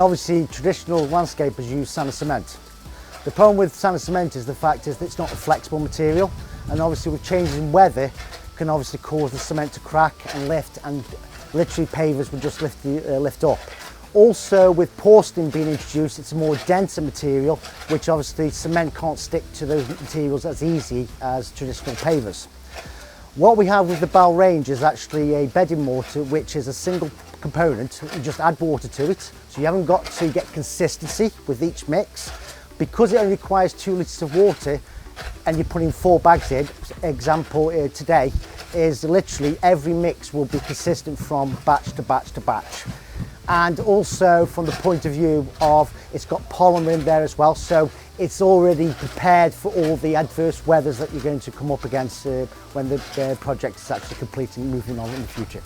Obviously, traditional landscapers use sand and cement. The problem with sand and cement is the fact is that it's not a flexible material, and obviously with changes in weather can obviously cause the cement to crack and lift, and literally pavers would just lift up. Also, with porcelain being introduced, it's a more denser material, which obviously cement can't stick to those materials as easy as traditional pavers. What we have with the BAL range is actually a bedding mortar, which is a single component. You just add water to it, so you haven't got to get consistency with each mix. Because it only requires 2 litres of water and you're putting 4 bags in, example today, is literally every mix will be consistent from batch to batch to batch. And also from the point of view of it's got polymer in there as well, so it's already prepared for all the adverse weathers that you're going to come up against when the project is actually complete and moving on in the future.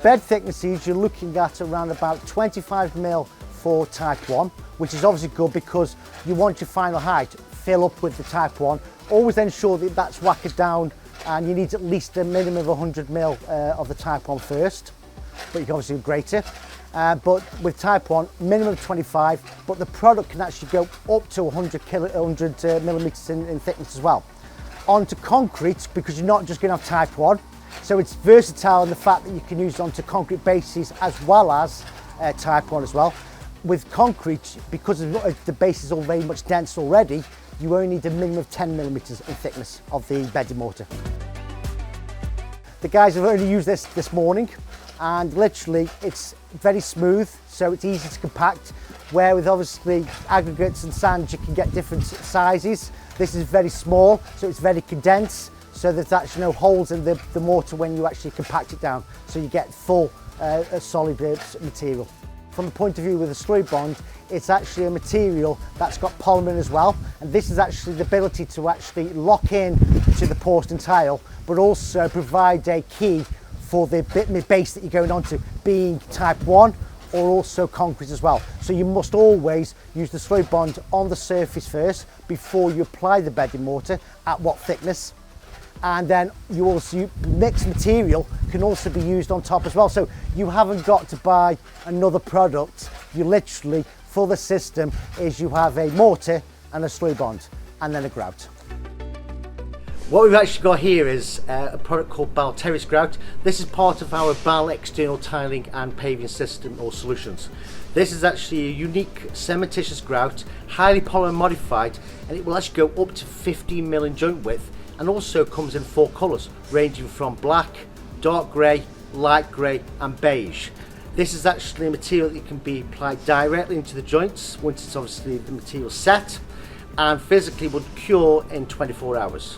Bed thicknesses, you're looking at around about 25mm for type 1, which is obviously good because you want your final height fill up with the type 1. Always ensure that that's whacked down, and you need at least a minimum of 100mm of the type 1 first, but you can obviously do greater. But with type 1, minimum of 25, but the product can actually go up to 100 millimetres in thickness as well. Onto concrete, because you're not just going to have type 1, so it's versatile in the fact that you can use it onto concrete bases as well as type 1 as well. With concrete, because the base is all very much dense already, you only need a minimum of 10mm in thickness of the bedding mortar. The guys have only used this morning, and literally it's very smooth, so it's easy to compact, where with obviously aggregates and sand you can get different sizes. This is very small, so it's very condensed, so there's actually no holes in the mortar when you actually compact it down, so you get full solid material. From the point of view with a slurry bond, it's actually a material that's got polymer as well, and this is actually the ability to actually lock in to the porcelain tile, but also provide a key for the base that you're going onto, being type 1 or also concrete as well. So you must always use the slurry bond on the surface first before you apply the bedding mortar at what thickness. And then you also mixed material can also be used on top as well, so you haven't got to buy another product. You literally, for the system, is you have a mortar and a slurry bond and then a grout. What we've actually got here is a product called BAL Terrace Grout. This is part of our BAL external tiling and paving system or solutions. This is actually a unique cementitious grout, highly polymer modified, and it will actually go up to 15mm in joint width, and also comes in 4 colours, ranging from black, dark grey, light grey and beige. This is actually a material that can be applied directly into the joints once it's obviously the material set, and physically would cure in 24 hours.